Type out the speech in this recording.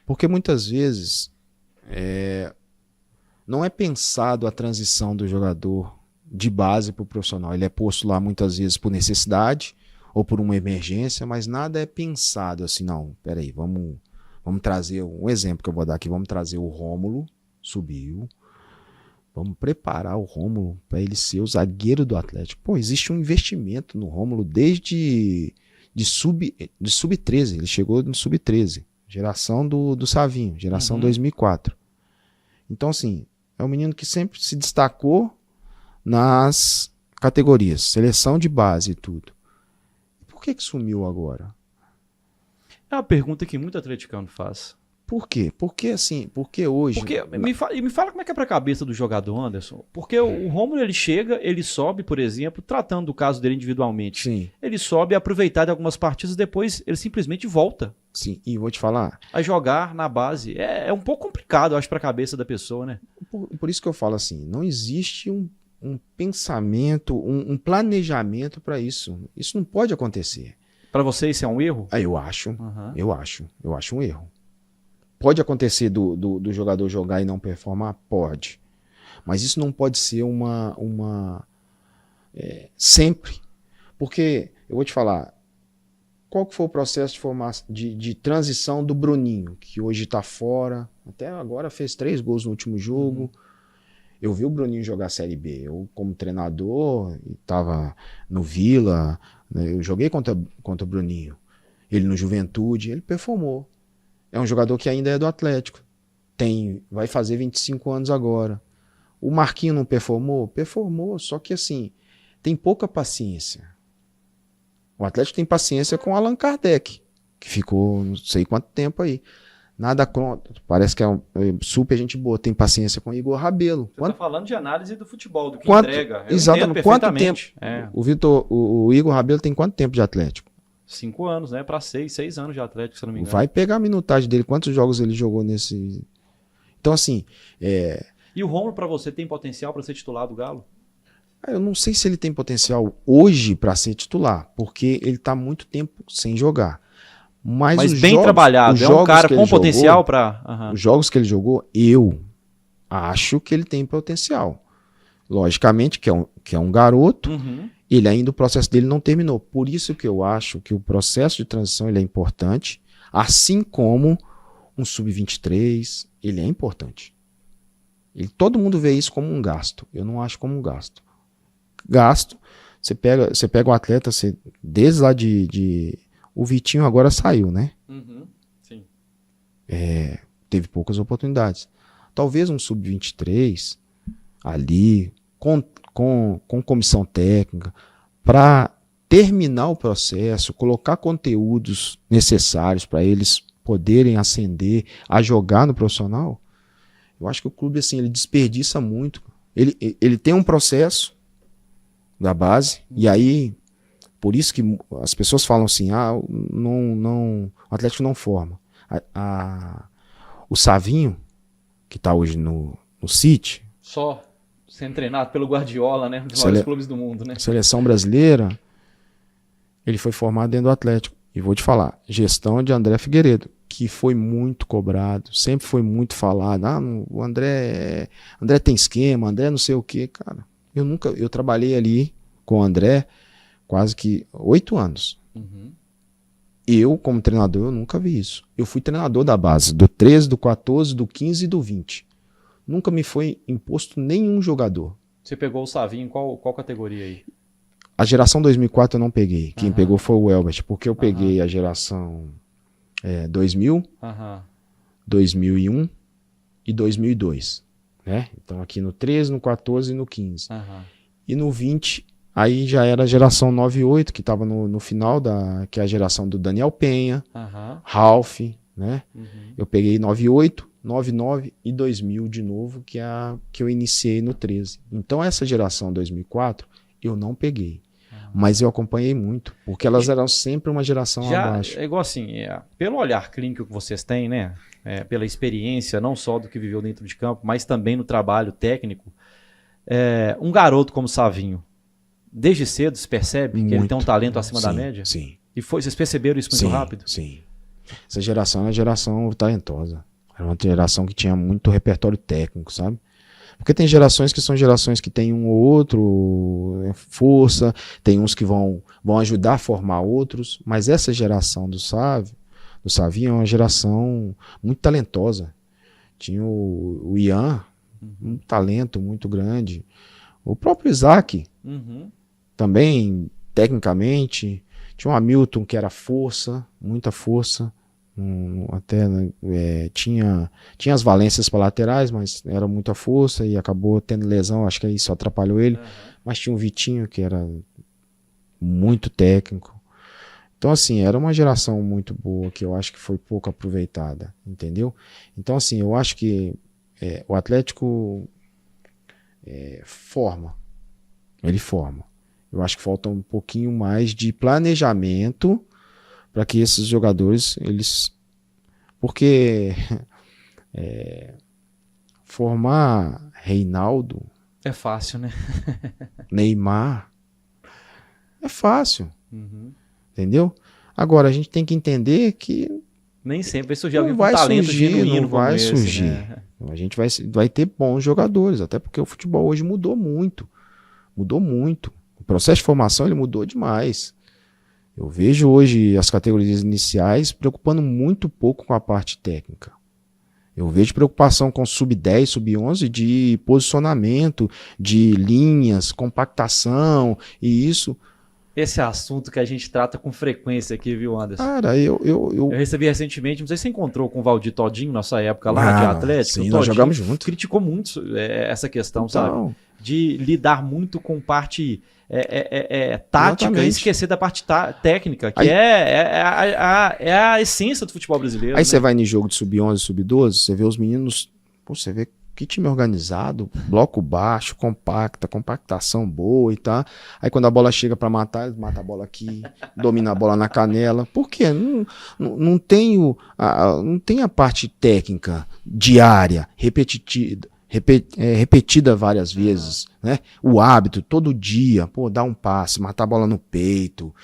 Porque muitas vezes não é pensado a transição do jogador de base para o profissional. Ele é posto lá muitas vezes por necessidade ou por uma emergência, mas nada é pensado assim, não, peraí, vamos trazer um exemplo que eu vou dar aqui, vamos trazer o Rômulo, subiu, vamos preparar o Rômulo para ele ser o zagueiro do Atlético. Pô, existe um investimento no Rômulo desde de sub-13, ele chegou no sub-13, geração do Savinho, geração 2004. Então, assim, é um menino que sempre se destacou nas categorias, seleção de base e tudo. Por que sumiu agora? É uma pergunta que muito atleticano faz. Por quê? Porque assim, porque hoje... Me fala como é que é pra cabeça do jogador, Anderson. Porque o Rômulo, ele chega, ele sobe, por exemplo, tratando do caso dele individualmente. Sim. Ele sobe a aproveitar de algumas partidas, depois ele simplesmente volta. Sim, e vou te falar... A jogar na base. É um pouco complicado, eu acho, pra cabeça da pessoa, né? Por isso que eu falo assim, não existe um pensamento, um planejamento para isso. Isso não pode acontecer. Para você isso é um erro? Eu acho um erro. Pode acontecer do jogador jogar e não performar? Pode. Mas isso não pode ser sempre. Porque, eu vou te falar, qual que foi o processo de formação, de transição do Bruninho, que hoje está fora, até agora fez 3 gols no último jogo. Eu vi o Bruninho jogar a Série B. Eu, como treinador, estava no Vila, né, eu joguei contra o Bruninho. Ele no Juventude, ele performou. É um jogador que ainda é do Atlético. Vai fazer 25 anos agora. O Marquinho não performou? Performou, só que assim, tem pouca paciência. O Atlético tem paciência com o Allan Kardec, que ficou não sei quanto tempo aí. Nada contra, parece que é super gente boa, tem paciência com o Igor Rabelo. Você está falando de análise do futebol, do que entrega. Exatamente, quanto tempo? O Igor Rabelo tem quanto tempo de Atlético? 5 anos, né? Para 6 anos de Atlético, se eu não me engano. Vai pegar a minutagem dele, quantos jogos ele jogou nesse... Então assim... E o Rômulo, para você, tem potencial para ser titular do Galo? Eu não sei se ele tem potencial hoje para ser titular, porque ele está muito tempo sem jogar. Mas bem trabalhado, é um cara com potencial para... Os jogos que ele jogou, eu acho que ele tem potencial. Logicamente que é um garoto, ele ainda o processo dele não terminou. Por isso que eu acho que o processo de transição ele é importante, assim como um sub-23, ele é importante. Todo mundo vê isso como um gasto. Eu não acho como um gasto. Gasto, você pega o atleta, desde lá o Vitinho agora saiu, né? Sim. Teve poucas oportunidades. Talvez um sub-23 ali, com comissão técnica, para terminar o processo, colocar conteúdos necessários para eles poderem ascender a jogar no profissional. Eu acho que o clube assim, ele desperdiça muito. Ele tem um processo da base, e aí... Por isso que as pessoas falam assim, o Atlético não forma. O Savinho, que está hoje no City... Só sendo treinado pelo Guardiola, né? Um dos maiores clubes do mundo, né? Seleção brasileira, ele foi formado dentro do Atlético. E vou te falar, gestão de André Figueiredo, que foi muito cobrado, sempre foi muito falado. O André tem esquema, André não sei o quê. Cara, eu trabalhei ali com o André quase que 8 anos. Eu, como treinador, eu nunca vi isso. Eu fui treinador da base, do 13, do 14, do 15 e do 20. Nunca me foi imposto nenhum jogador. Você pegou o Savinho em qual categoria aí? A geração 2004 eu não peguei. Quem pegou foi o Elbert, porque eu peguei a geração 2000, 2001 e 2002. Né? Então aqui no 13, no 14 e no 15. E no 20... Aí já era a geração 98, que estava no final, que é a geração do Daniel Penha, Ralf, né? Eu peguei 98, 99 e 2000 de novo, que é a que eu iniciei no 13. Então essa geração 2004 eu não peguei, mas eu acompanhei muito, porque elas eram sempre uma geração abaixo. É igual assim, pelo olhar clínico que vocês têm, né? Pela experiência, não só do que viveu dentro de campo, mas também no trabalho técnico, um garoto como Savinho, desde cedo se percebe que ele tem um talento acima da média? Sim. E vocês perceberam isso muito rápido? Sim. Essa geração era uma geração talentosa. Era uma geração que tinha muito repertório técnico, sabe? Porque tem gerações que são gerações que tem um ou outro força, tem uns que vão ajudar a formar outros, mas essa geração do Savinho é uma geração muito talentosa. Tinha o Ian, um talento muito grande. O próprio Isaac, também, tecnicamente. Tinha um Hamilton que era força, muita força. Até tinha as valências para laterais, mas era muita força e acabou tendo lesão, acho que isso atrapalhou ele. Mas tinha o Vitinho, que era muito técnico. Então, assim, era uma geração muito boa, que eu acho que foi pouco aproveitada, entendeu? Então, assim, eu acho que o Atlético ele forma. Eu acho que falta um pouquinho mais de planejamento para que esses jogadores, porque formar Reinaldo... É fácil, né? Neymar... É fácil. Entendeu? Agora, a gente tem que entender que... Nem sempre vai surgir alguém com talento genuíno. Não vai surgir. Né? A gente vai ter bons jogadores, até porque o futebol hoje mudou muito. Mudou muito. O processo de formação ele mudou demais. Eu vejo hoje as categorias iniciais preocupando muito pouco com a parte técnica. Eu vejo preocupação com sub-10, sub-11 de posicionamento, de linhas, compactação e isso. Esse é assunto que a gente trata com frequência aqui, viu, Anderson? Cara, eu recebi recentemente, não sei se você encontrou com o Valdir Todinho, nossa época lá de Atlético. Sim, nós jogamos junto. Criticou muito essa questão, sabe? De lidar muito com parte tática. Exatamente. E esquecer da parte técnica, que é a essência do futebol brasileiro. Aí você vai no jogo de sub-11, sub-12, você vê os meninos, você vê que time organizado, bloco baixo, compactação boa e tal. Aí quando a bola chega para matar, eles matam a bola aqui, domina a bola na canela. Por quê? Não tem a parte técnica diária, repetida várias vezes, né? O hábito, todo dia, dar um passe, matar a bola no peito.